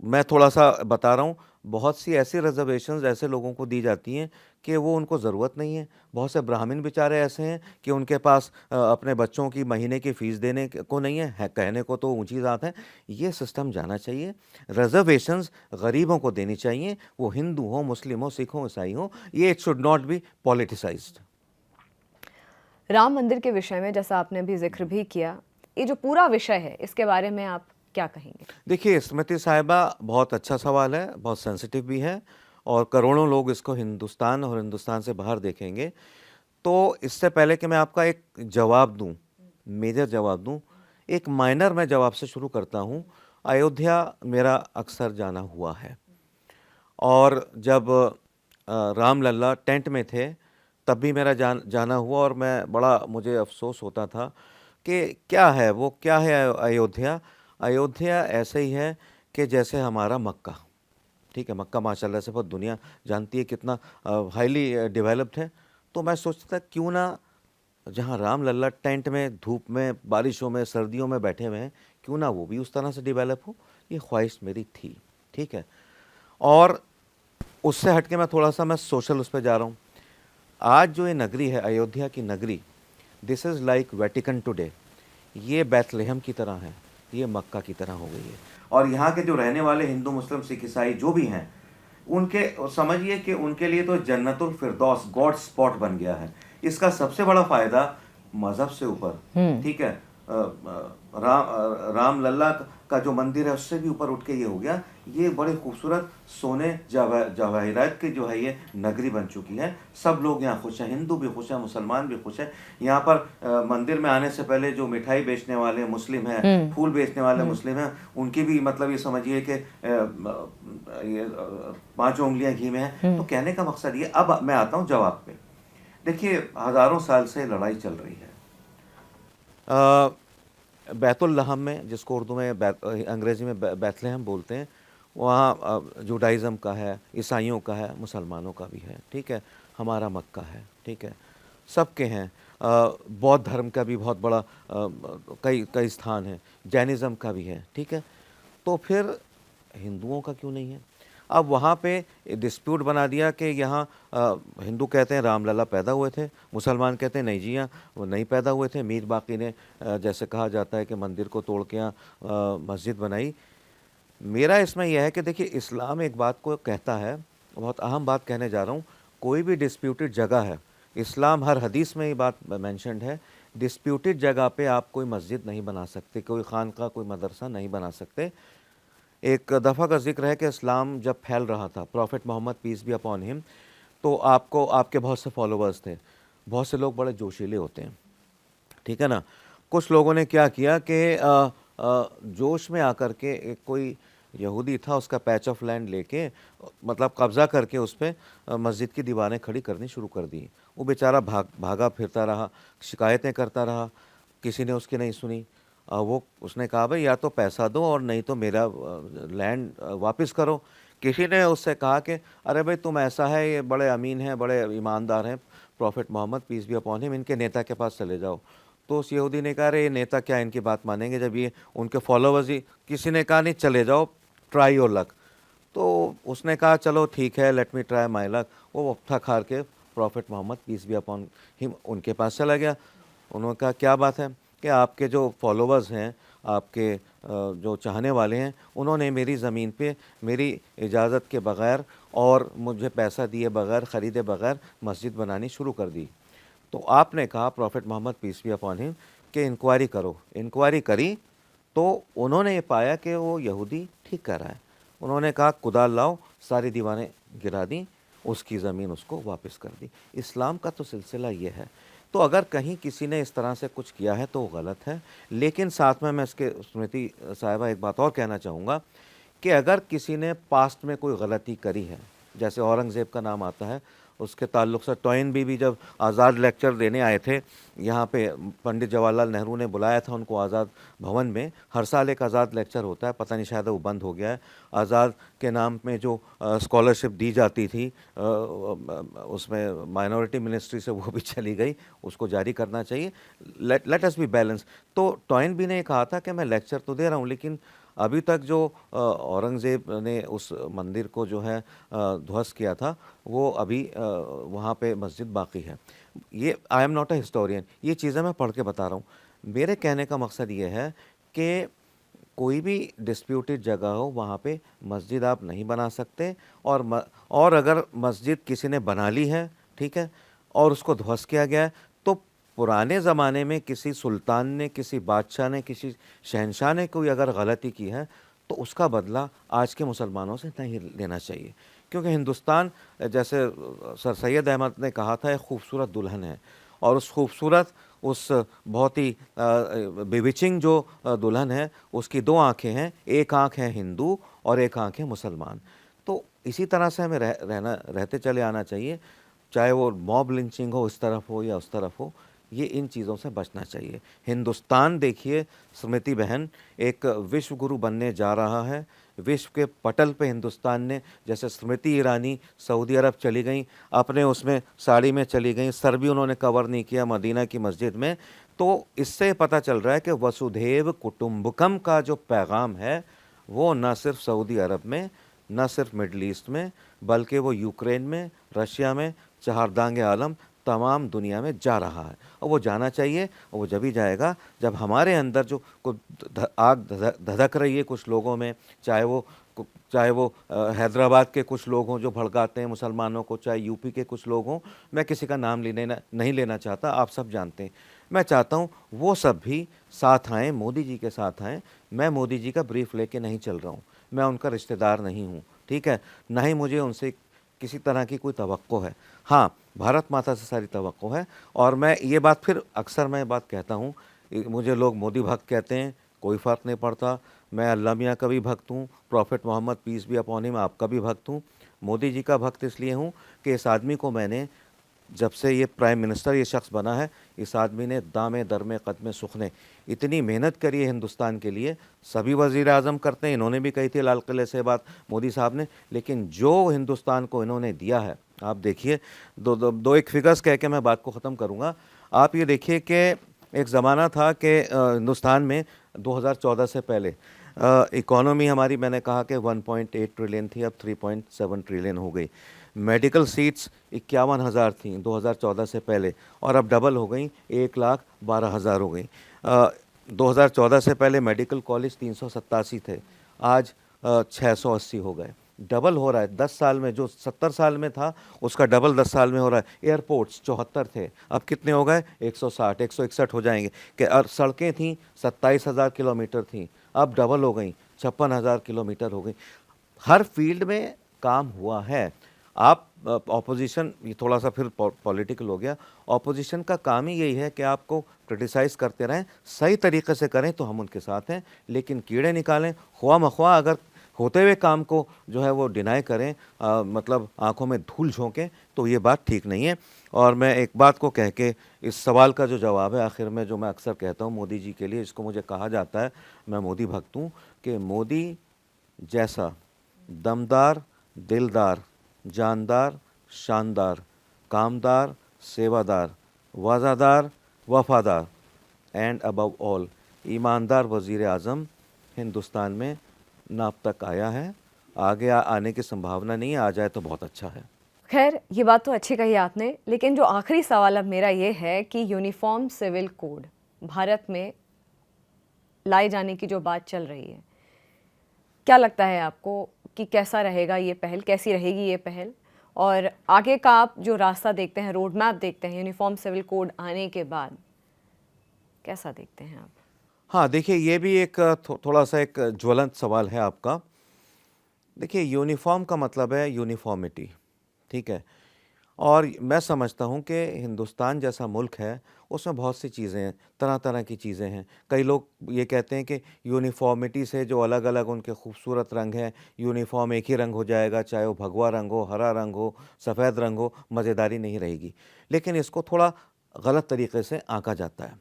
मैं थोड़ा सा बता रहा हूँ, बहुत सी ऐसी रिजर्वेशंस ऐसे लोगों को दी जाती हैं कि वो उनको ज़रूरत नहीं है। बहुत से ब्राह्मण बेचारे ऐसे हैं कि उनके पास अपने बच्चों की महीने की फ़ीस देने को नहीं है, कहने को तो ऊंची ज़ात है। ये सिस्टम जाना चाहिए। रिजर्वेशंस गरीबों को देनी चाहिए, वो हिंदू हो, मुस्लिम हो, सिख हो, ईसाई हो। ये it should not be politicised. Ram मंदिर के विषय में जैसा आपने अभी जिक्र भी किया, ये जो पूरा विषय है इसके बारे में आप क्या कहेंगे? देखिए स्मृति साहिबा, बहुत अच्छा सवाल है, बहुत सेंसिटिव भी है, और करोड़ों लोग इसको हिंदुस्तान और हिंदुस्तान से बाहर देखेंगे। तो इससे पहले कि मैं आपका एक जवाब दूं, मेजर जवाब दूं, एक माइनर मैं जवाब से शुरू करता हूं। अयोध्या मेरा अक्सर जाना हुआ है, और जब राम लल्ला टेंट में थे तब भी मेरा जाना हुआ, और मैं बड़ा, मुझे अफसोस होता था कि क्या है वो, क्या है अयोध्या। अयोध्या ऐसे ही है कि जैसे हमारा मक्का। ठीक है, मक्का माशाल्लाह से बहुत दुनिया जानती है कितना हाईली डेवलप्ड है। तो मैं सोचता था क्यों ना जहाँ राम लल्ला टेंट में धूप में बारिशों में सर्दियों में बैठे हुए हैं, क्यों ना वो भी उस तरह से डेवलप हो। ये ख्वाहिश मेरी थी। ठीक है, और उससे हट के मैं थोड़ा सा मैं सोशल उस पर जा रहा हूँ। आज जो ये नगरी है, अयोध्या की नगरी, this is like Vatican today. ये बैतलहम की तरह है, ये मक्का की तरह हो गई है। और यहाँ के जो रहने वाले हिंदू मुस्लिम सिख ईसाई जो भी हैं, उनके समझिए कि उनके लिए तो जन्नतुल फिरदौस, गॉड स्पॉट बन गया है। इसका सबसे बड़ा फायदा मजहब से ऊपर, ठीक है, राम लल्ला का जो मंदिर है उससे भी ऊपर उठ के ये हो गया। ये बड़े खूबसूरत सोने जवाहिरात की जो है ये नगरी बन चुकी है। सब लोग यहाँ खुश हैं, हिंदू भी खुश हैं, मुसलमान भी खुश हैं। यहाँ पर मंदिर में आने से पहले जो मिठाई बेचने वाले मुस्लिम हैं, फूल बेचने वाले मुस्लिम हैं, उनकी भी मतलब ये समझिए कि ये 5 उंगलियां घी में है। तो कहने का मकसद ये, अब मैं आता हूँ जवाब पे। देखिए हज़ारों साल से लड़ाई चल रही है। बैतुल लहम में, जिसको उर्दू में अंग्रेज़ी में बैतलहम बोलते हैं, वहाँ जुडाइज़म का है, ईसाइयों का है, मुसलमानों का भी है। ठीक है, हमारा मक्का है। ठीक है, सबके हैं। बौद्ध धर्म का भी बहुत बड़ा कई कई स्थान है, जैनिज़्म का भी है। ठीक है, तो फिर हिंदुओं का क्यों नहीं है? अब वहाँ पे डिस्प्यूट बना दिया कि यहाँ हिंदू कहते हैं रामलला पैदा हुए थे, मुसलमान कहते हैं नहीं जी यहाँ वो नहीं पैदा हुए थे, मीर बाकी ने जैसे कहा जाता है कि मंदिर को तोड़ के यहाँ मस्जिद बनाई। मेरा इसमें यह है कि देखिए इस्लाम एक बात को कहता है, बहुत अहम बात कहने जा रहा हूँ, कोई भी डिस्प्यूटेड जगह है, इस्लाम हर हदीस में ये बात मेंशन्ड है, डिस्प्यूटेड जगह पे आप कोई मस्जिद नहीं बना सकते, कोई खानका, कोई मदरसा नहीं बना सकते। एक दफ़ा का जिक्र है कि इस्लाम जब फैल रहा था, prophet Muhammad peace be upon him, तो आपको आपके बहुत से फॉलोअर्स थे, बहुत से लोग बड़े जोशीले होते हैं। ठीक है ना, कुछ लोगों ने क्या किया कि जोश में आकर के एक कोई यहूदी था, उसका पैच ऑफ लैंड लेके मतलब कब्ज़ा करके उस पर मस्जिद की दीवारें खड़ी करनी शुरू कर दी। वो बेचारा भागा फिरता रहा, शिकायतें करता रहा, किसी ने उसकी नहीं सुनी। वो उसने कहा भाई या तो पैसा दो और नहीं तो मेरा लैंड वापस करो। किसी ने उससे कहा कि अरे भाई तुम ऐसा है, ये बड़े अमीन हैं, बड़े ईमानदार हैं, prophet Muhammad peace be upon him, इनके नेता के पास चले जाओ। तो उस यहूदी ने कहा अरे ये नेता क्या इनकी बात मानेंगे जब ये उनके फॉलोवर्स ही। किसी ने कहा नहीं चले जाओ, ट्राई योर लक। तो उसने कहा चलो ठीक है, let me try my luck. वो थक हार के prophet Muhammad peace be upon him उनके पास चला गया। उन्होंने कहा क्या बात है कि आपके जो फॉलोवर्स हैं, आपके जो चाहने वाले हैं, उन्होंने मेरी ज़मीन पे मेरी इजाज़त के बग़ैर और मुझे पैसा दिए बग़ैर, ख़रीदे बग़ैर मस्जिद बनानी शुरू कर दी। तो आपने कहा prophet Muhammad peace be upon him कि इंक्वायरी करो। इंक्वायरी करी तो उन्होंने ये पाया कि वो यहूदी ठीक कर रहा है। उन्होंने कहा कुदाल लाओ, सारी दीवारें गिरा दी, उसकी ज़मीन उसको वापस कर दी। इस्लाम का तो सिलसिला ये है। तो अगर कहीं किसी ने इस तरह से कुछ किया है तो वो गलत है। लेकिन साथ में मैं इसके स्मृति साहिबा एक बात और कहना चाहूँगा कि अगर किसी ने पास्ट में कोई गलती करी है, जैसे औरंगज़ेब का नाम आता है, उसके ताल्लुक से टॉइनबी भी जब आज़ाद लेक्चर देने आए थे यहाँ पे, पंडित जवाहरलाल नेहरू ने बुलाया था उनको आज़ाद भवन में। हर साल एक आज़ाद लेक्चर होता है, पता नहीं शायद वो बंद हो गया है। आज़ाद के नाम में जो स्कॉलरशिप दी जाती थी उसमें माइनॉरिटी मिनिस्ट्री से वो भी चली गई, उसको जारी करना चाहिए। Let us be balance. तो टॉइनबी ने कहा था कि मैं लेक्चर तो दे रहा हूँ, लेकिन अभी तक जो औरंगज़ेब ने उस मंदिर को जो है ध्वस्त किया था, वो अभी वहाँ पे मस्जिद बाकी है। ये आई एम नॉट अ हिस्टोरियन, ये चीज़ें मैं पढ़ के बता रहा हूँ। मेरे कहने का मकसद ये है कि कोई भी डिस्प्यूटेड जगह हो वहाँ पे मस्जिद आप नहीं बना सकते, और अगर मस्जिद किसी ने बना ली है, ठीक है, और उसको ध्वस्त किया गया है, तो पुराने ज़माने में किसी सुल्तान ने, किसी बादशाह ने, किसी शहंशाह ने कोई अगर गलती की है तो उसका बदला आज के मुसलमानों से नहीं लेना चाहिए। क्योंकि हिंदुस्तान, जैसे सर सैयद अहमद ने कहा था, एक खूबसूरत दुल्हन है, और उस खूबसूरत, उस बहुत ही बेविचिंग जो दुल्हन है, उसकी दो आंखें हैं, एक आंख है हिंदू और एक आंख है मुसलमान। तो इसी तरह से हमें रहते चले आना चाहिए, चाहे वो मॉब लिंचिंग हो, इस तरफ हो या उस तरफ हो, ये इन चीज़ों से बचना चाहिए। हिंदुस्तान देखिए स्मृति बहन, एक विश्व गुरु बनने जा रहा है। विश्व के पटल पे हिंदुस्तान ने, जैसे स्मृति ईरानी सऊदी अरब चली गई, अपने उसमें साड़ी में चली गई, सर भी उन्होंने कवर नहीं किया मदीना की मस्जिद में। तो इससे पता चल रहा है कि वसुधैव कुटुंबकम का जो पैगाम है वो न सिर्फ सऊदी अरब में, न सिर्फ मिडल ईस्ट में, बल्कि वो यूक्रेन में, रशिया में, चहारदांगे आलम, तमाम दुनिया में जा रहा है। और वो जाना चाहिए, और वो जब ही जाएगा जब हमारे अंदर जो आग धधक रही है कुछ लोगों में, चाहे वो हैदराबाद के कुछ लोग हों जो भड़काते हैं मुसलमानों को, चाहे यूपी के कुछ लोग हों, मैं किसी का नाम नहीं लेना चाहता, आप सब जानते हैं। मैं चाहता हूँ वो सब भी साथ आएँ, मोदी जी के साथ आएँ। मैं मोदी जी का ब्रीफ लेके नहीं चल रहा हूँ, मैं उनका रिश्तेदार नहीं हूँ, ठीक है, ना ही मुझे उनसे किसी तरह की कोई तवक्को है। हाँ, भारत माता से सारी तवक्को है। और मैं ये बात फिर अक्सर मैं बात कहता हूँ, मुझे लोग मोदी भक्त कहते हैं, कोई फ़र्क नहीं पड़ता। मैं अल्लाह मियाँ का भी भक्त हूँ, prophet Muhammad peace be upon him आपका भी भक्त हूँ। मोदी जी का भक्त इसलिए हूँ कि इस आदमी को मैंने, जब से ये प्राइम मिनिस्टर ये शख्स बना है, इस आदमी ने दामे दरमे कदमे सुखने इतनी मेहनत करी है हिंदुस्तान के लिए। सभी वज़ीर आज़म करते हैं, इन्होंने भी कही थी लाल किले से बात मोदी साहब ने, लेकिन जो हिंदुस्तान को इन्होंने दिया है, आप देखिए। दो एक फिगर्स कह के मैं बात को ख़त्म करूँगा। आप ये देखिए कि एक ज़माना था कि हिंदुस्तान में 2014 से पहले इकॉनमी हमारी, मैंने कहा कि 1.8 ट्रिलियन थी, अब 3.7 ट्रिलियन हो गई। मेडिकल सीट्स 51,000 थी 2014 से पहले, और अब डबल हो गई, 1,12,000 हो गई। 2014 से पहले मेडिकल कॉलेज 387 थे, आज 680 हो गए। डबल हो रहा है 10 साल में, जो 70 साल में था उसका डबल 10 साल में हो रहा है। एयरपोर्ट्स 74 थे, अब कितने हो गए, 160, 161 हो जाएंगे। कि और सड़कें थीं 27,000 किलोमीटर थीं, अब डबल हो गई, 56,000 किलोमीटर हो गई। हर फील्ड में काम हुआ है। आप ऑपोजिशन, ये थोड़ा सा फिर पॉलिटिकल हो गया, ऑपोजिशन का काम ही यही है कि आपको क्रिटिसाइज़ करते रहें, सही तरीके से करें तो हम उनके साथ हैं, लेकिन कीड़े निकालें ख्वाह मख्वाह, अगर होते हुए काम को जो है वो डिनाई करें, मतलब आंखों में धूल झोंकें, तो ये बात ठीक नहीं है। और मैं एक बात को कह के, इस सवाल का जो जवाब है आखिर में, जो मैं अक्सर कहता हूँ मोदी जी के लिए, इसको मुझे कहा जाता है, मैं मोदी भक्त हूँ, कि मोदी जैसा दमदार, दिलदार, जानदार, शानदार, कामदार, सेवादार, वज़ादार, वफ़ादार एंड अबव ऑल ईमानदार वज़ीर आज़म हिंदुस्तान में ना अब तक आया है, आगे आने की संभावना नहीं है, आ जाए तो बहुत अच्छा है। खैर, ये बात तो अच्छी कही आपने, लेकिन जो आखिरी सवाल अब मेरा ये है कि यूनिफॉर्म सिविल कोड भारत में लाए जाने की जो बात चल रही है, क्या लगता है आपको कि कैसा रहेगा ये पहल, कैसी रहेगी ये पहल, और आगे का आप जो रास्ता देखते हैं, रोड मैप देखते हैं यूनिफॉर्म सिविल कोड आने के बाद, कैसा देखते हैं आप? हाँ, देखिए ये भी एक थोड़ा सा एक ज्वलंत सवाल है आपका। देखिए यूनिफॉर्म का मतलब है यूनिफॉर्मिटी, ठीक है। और मैं समझता हूँ कि हिंदुस्तान जैसा मुल्क है, उसमें बहुत सी चीज़ें हैं, तरह-तरह की चीज़ें हैं। कई लोग ये कहते हैं कि यूनिफ़ॉर्मिटी से जो अलग-अलग उनके खूबसूरत रंग हैं, यूनिफ़ॉर्म एक ही रंग हो जाएगा, चाहे वो भगवा रंग हो, हरा रंग हो, सफ़ेद रंग हो, मज़ेदारी नहीं रहेगी। लेकिन इसको थोड़ा गलत तरीके से आँका जाता है।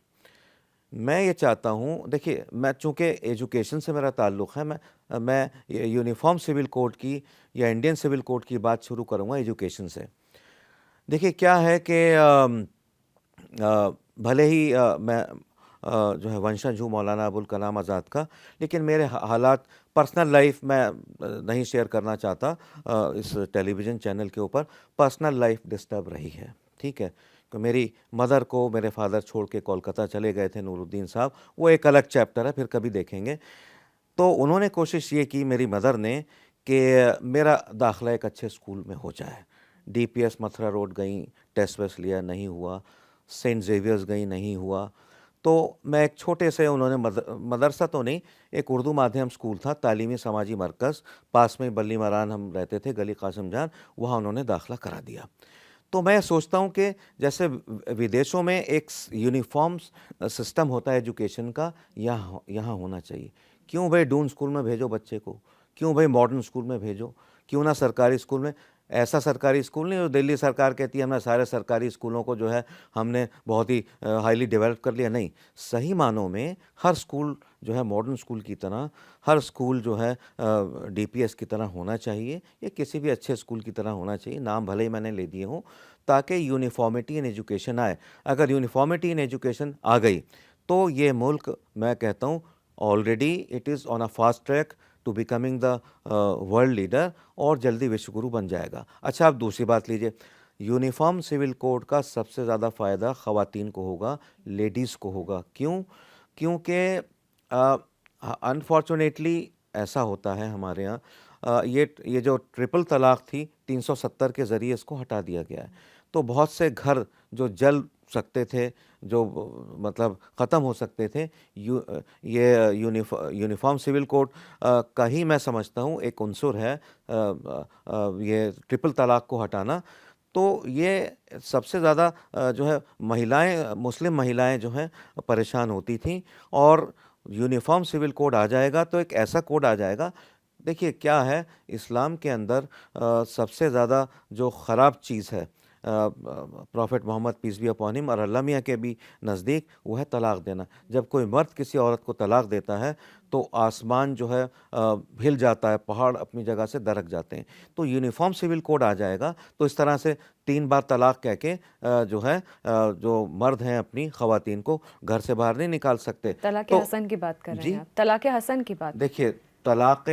मैं ये चाहता हूँ, देखिए मैं चूँकि एजुकेशन से मेरा ताल्लुक़ है, मैं ये यूनिफ़ॉर्म सिविल कोड की या इंडियन सिविल कोड की बात शुरू करूँगा एजुकेशन से। देखिए क्या है कि भले ही मैं जो है वंशज हूँ मौलाना अबुल कलाम आज़ाद का, लेकिन मेरे हालात पर्सनल लाइफ मैं नहीं शेयर करना चाहता इस टेलीविज़न चैनल के ऊपर। पर्सनल लाइफ डिस्टर्ब रही है, ठीक है? तो मेरी मदर को मेरे फादर छोड़ के कोलकाता चले गए थे, नूरुद्दीन साहब, वो एक अलग चैप्टर है, फिर कभी देखेंगे। तो उन्होंने कोशिश ये की मेरी मदर ने कि मेरा दाखिला एक अच्छे स्कूल में हो जाए। डीपीएस मथुरा रोड गईं, टेस्ट वेस्ट लिया, नहीं हुआ। सेंट ज़ेवियर्स गईं, नहीं हुआ। तो मैं एक छोटे से उन्होंने मदरसा तो नहीं, एक उर्दू माध्यम स्कूल था, तालीमी समाजी मरकज़, पास में बल्ली मरान हम रहते थे, गली कासिम जान, वहाँ उन्होंने दाखिला करा दिया। तो मैं सोचता हूँ कि जैसे विदेशों में एक यूनिफॉर्म सिस्टम होता है एजुकेशन का, यहाँ यहाँ होना चाहिए। क्यों भाई डून स्कूल में भेजो बच्चे को, क्यों भाई मॉडर्न स्कूल में भेजो, क्यों ना सरकारी स्कूल में। ऐसा सरकारी स्कूल नहीं जो दिल्ली सरकार कहती है हमने सारे सरकारी स्कूलों को जो है हमने बहुत ही हाईली डेवलप कर लिया। नहीं, सही मानों में हर स्कूल जो है मॉडर्न स्कूल की तरह, हर स्कूल जो है डीपीएस की तरह होना चाहिए, या किसी भी अच्छे स्कूल की तरह होना चाहिए। नाम भले ही मैंने ले दिए हों, ताकि यूनिफॉर्मिटी इन एजुकेशन आए। अगर यूनिफॉर्मिटी इन एजुकेशन आ गई तो ये मुल्क, मैं कहता हूँ, already it is on a fast track to becoming the world leader, और जल्दी विश्वगुरु बन जाएगा। अच्छा, आप दूसरी बात लीजिए, यूनिफॉर्म सिविल कोड का सबसे ज़्यादा फ़ायदा ख़वातीन को होगा, लेडीज़ को होगा। क्यों? क्योंकि अनफॉर्चुनेटली ऐसा होता है हमारे यहाँ, ये जो ट्रिपल तलाक थी 370 के ज़रिए इसको हटा दिया गया है। तो बहुत से घर जो जल सकते थे, जो मतलब ख़त्म हो सकते थे, ये यूनिफॉर्म सिविल कोड का ही मैं समझता हूँ एक उनसुर है, ये ट्रिपल तलाक को हटाना। तो ये सबसे ज़्यादा जो है महिलाएं, मुस्लिम महिलाएं जो हैं परेशान होती थीं, और यूनिफॉर्म सिविल कोड आ जाएगा तो एक ऐसा कोड आ जाएगा। देखिए क्या है, इस्लाम के अंदर सबसे ज़्यादा जो ख़राब चीज़ है prophet Muhammad peace be upon him और अल्लाह मियाँ के भी नज़दीक, वो है तलाक़ देना। जब कोई मर्द किसी औरत को तलाक़ देता है तो आसमान जो है हिल जाता है, पहाड़ अपनी जगह से दरक जाते हैं। तो यूनिफॉर्म सिविल कोड आ जाएगा तो इस तरह से 3 बार तलाक़ कह के जो है जो मर्द हैं अपनी ख़वातीन को घर से बाहर नहीं निकाल सकते। तलाक़ तो हसन की बात कर रहे जी, हैं आप, तलाक़ हसन की बात। देखिए, तलाक़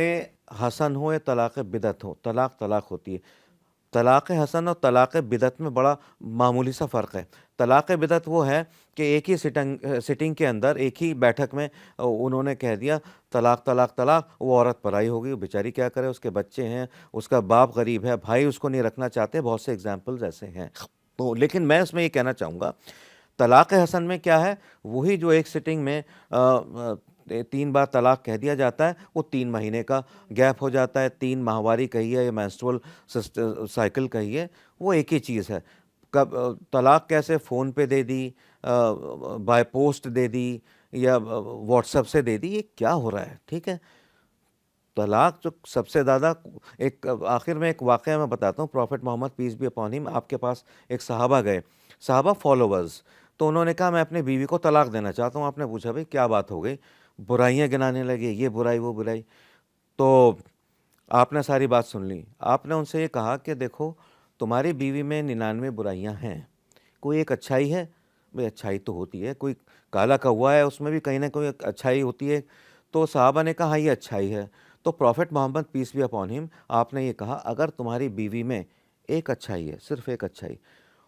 हसन हो या तलाक़ बिदअत हो, तलाक़ तलाक़ होती है। तलाक़ हसन और तलाक़ बिदअत में बड़ा मामूली सा फ़र्क है। तलाक़ बिदअत वो है कि एक ही सिटिंग के अंदर, एक ही बैठक में उन्होंने कह दिया तलाक़ तलाक़ तलाक़, वो औरत पराई हो गई, वो बेचारी क्या करे, उसके बच्चे हैं, उसका बाप गरीब है, भाई उसको नहीं रखना चाहते, बहुत से एग्ज़ाम्पल्स ऐसे हैं। तो लेकिन मैं इसमें ये कहना चाहूँगा, तलाक़ हसन में क्या है, वही जो एक सिटिंग में 3 बार तलाक़ कह दिया जाता है, वो 3 महीने का गैप हो जाता है, 3 माहवारी कहिए या मेंस्ट्रुअल साइकिल कहिए, वो एक ही चीज़ है। कब तलाक़ कैसे फ़ोन पे दे दी, बाय पोस्ट दे दी, या व्हाट्सएप से दे दी, ये क्या हो रहा है, ठीक है? तलाक जो सबसे ज़्यादा, एक आखिर में एक वाक़या मैं बताता हूँ, prophet Muhammad peace be upon him आपके पास एक सहाबा गए, सहाबा फॉलोवर्स, तो उन्होंने कहा मैं अपनी बीवी को तलाक देना चाहता हूँ। आपने पूछा भाई क्या बात हो गई, बुराइयाँ गिनाने लगे, ये बुराई वो बुराई। तो आपने सारी बात सुन ली, आपने उनसे ये कहा कि देखो, तुम्हारी बीवी में 99 बुराइयाँ हैं, कोई एक अच्छाई है? भाई अच्छाई तो होती है, कोई काला कौवा है, उसमें भी कहीं ना कोई एक अच्छाई होती है। तो सहाबा ने कहा हाँ, ये अच्छाई है। तो prophet Muhammad peace be upon him आपने ये कहा, अगर तुम्हारी बीवी में एक अच्छाई है, सिर्फ एक अच्छाई,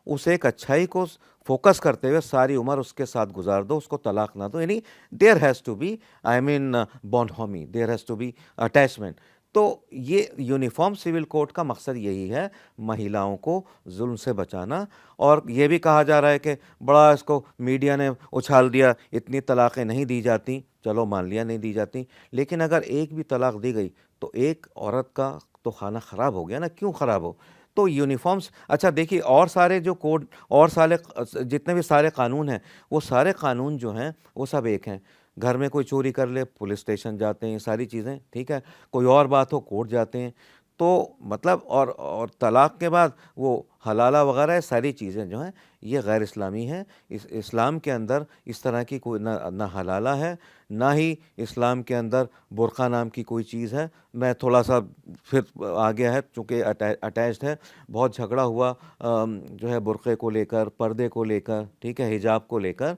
उस एक अच्छाई को फोकस करते हुए सारी उम्र उसके साथ गुजार दो, उसको तलाक ना दो। यानी there has to be, I mean bonhomie, there has to be attachment. तो ये यूनिफॉर्म सिविल कोड का मकसद यही है, महिलाओं को जुल्म से बचाना। और ये भी कहा जा रहा है कि बड़ा इसको मीडिया ने उछाल दिया, इतनी तलाक़ें नहीं दी जाती। चलो मान लिया नहीं दी जाती, लेकिन अगर एक भी तलाक दी गई तो एक औरत का तो खाना ख़राब हो गया ना। क्यों ख़राब हो? तो यूनिफॉर्म्स, अच्छा देखिए, और सारे जो कोड और सारे जितने भी सारे कानून हैं, वो सारे कानून जो हैं वो सब एक हैं। घर में कोई चोरी कर ले, पुलिस स्टेशन जाते हैं, सारी चीज़ें ठीक है। कोई और बात हो, कोर्ट जाते हैं। तो मतलब और तलाक के बाद वो हलाला वगैरह ये सारी चीज़ें जो हैं ये गैर इस्लामी हैं। इस्लाम के अंदर इस तरह की कोई ना हलाला है, ना ही इस्लाम के अंदर बुर्का नाम की कोई चीज़ है। मैं थोड़ा सा फिर आ गया है, चूँकि अटैच्ड है, बहुत झगड़ा हुआ जो है बुर्क़े को लेकर, पर्दे को लेकर, ठीक है, हिजाब को लेकर।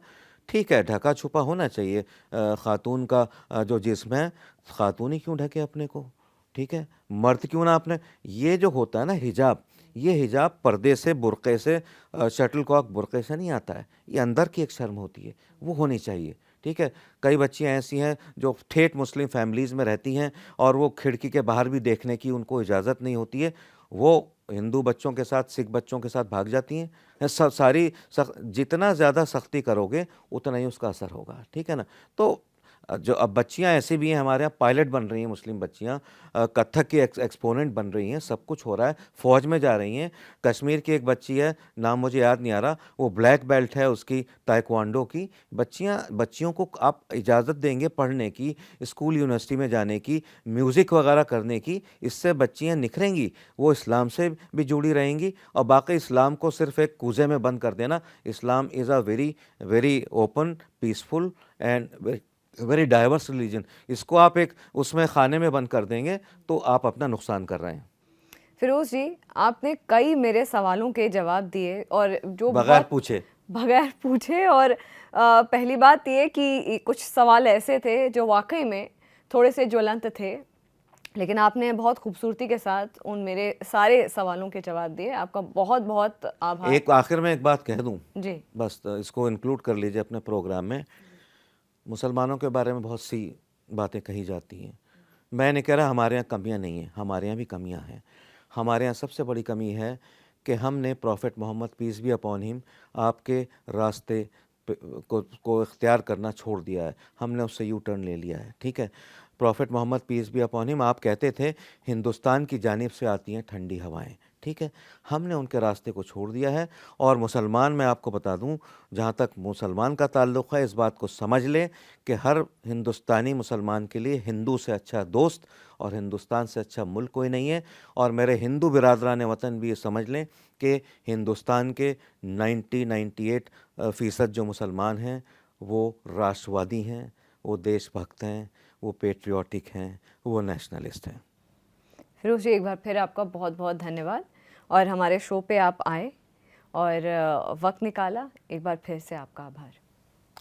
ठीक है, ढका छुपा होना चाहिए। ख़ातून का जो जिस्म है, ख़ातून ही क्यों ढके अपने को, ठीक है, मर्द क्यों ना अपने। ये जो होता है ना हिजाब, ये हिजाब पर्दे से, बुर्क़े से, शटलकॉक बुर्क़े से नहीं आता है। ये अंदर की एक शर्म होती है, वो होनी चाहिए, ठीक है। कई बच्चियाँ ऐसी हैं जो ठेठ मुस्लिम फैमिलीज़ में रहती हैं और वो खिड़की के बाहर भी देखने की उनको इजाज़त नहीं होती है। वो हिंदू बच्चों के साथ, सिख बच्चों के साथ भाग जाती हैं। सारी जितना ज़्यादा सख्ती करोगे उतना ही उसका असर होगा, ठीक है ना। तो जो अब बच्चियां ऐसी भी हैं हमारे यहाँ, पायलट बन रही हैं मुस्लिम बच्चियां, कथक की एक्सपोनेंट बन रही हैं, सब कुछ हो रहा है, फ़ौज में जा रही हैं। कश्मीर की एक बच्ची है, नाम मुझे याद नहीं आ रहा, वो ब्लैक बेल्ट है उसकी ताइक्वांडो की। बच्चियों को आप इजाज़त देंगे पढ़ने की, स्कूल यूनिवर्सिटी में जाने की, म्यूज़िक वगैरह करने की, इससे बच्चियाँ निखरेंगी, वो इस्लाम से भी जुड़ी रहेंगी। और बाकी इस्लाम को सिर्फ़ एक कूज़े में बंद कर देना। Islam is a very very open, peaceful and very diverse religion. इसको आप एक उसमें खाने में बंद कर देंगे तो आप अपना नुकसान कर रहे हैं। फिरोज़ जी, आपने कई मेरे सवालों के जवाब दिए और जो बगैर पूछे। बगैर पूछे। और पहली बात ये कि कुछ सवाल ऐसे थे जो वाकई में थोड़े से ज्वलंत थे, लेकिन आपने बहुत खूबसूरती के साथ उन मेरे सारे सवालों के जवाब दिए। आपका बहुत बहुत आभार। एक आखिर में एक बात कह दूं, जी बस इसको इंक्लूड कर लीजिए अपने प्रोग्राम में। मुसलमानों के बारे में बहुत सी बातें कही जाती हैं। मैं नहीं कह रहा हमारे यहाँ कमियाँ नहीं हैं, हमारे यहाँ भी कमियाँ हैं। हमारे यहाँ सबसे बड़ी कमी है कि हमने prophet Muhammad peace be upon him आपके रास्ते को इख्तियार करना छोड़ दिया है। हमने उससे यू टर्न ले लिया है, ठीक है। Prophet Muhammad peace be upon him आप कहते थे हिंदुस्तान की जानिब से आती हैं ठंडी हवाएं, ठीक है। हमने उनके रास्ते को छोड़ दिया है। और मुसलमान, मैं आपको बता दूं, जहाँ तक मुसलमान का ताल्लुक़ है, इस बात को समझ लें कि हर हिंदुस्तानी मुसलमान के लिए हिंदू से अच्छा दोस्त और हिंदुस्तान से अच्छा मुल्क कोई नहीं है। और मेरे हिंदू बिरादरान वतन भी ये समझ लें कि हिंदुस्तान के 98% जो मुसलमान हैं वो राष्ट्रवादी हैं, वो देशभक्त हैं, वो पेट्रियाटिक हैं, वो नेशनलिस्ट हैं। फिरोज़ जी, एक बार फिर आपका बहुत बहुत धन्यवाद और हमारे शो पे आप आए और वक्त निकाला। एक बार फिर से आपका आभार।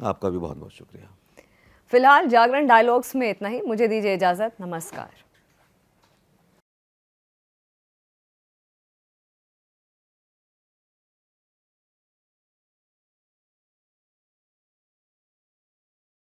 आपका भी बहुत बहुत शुक्रिया। फिलहाल जागरण डायलॉग्स में इतना ही। मुझे दीजिए इजाज़त। नमस्कार।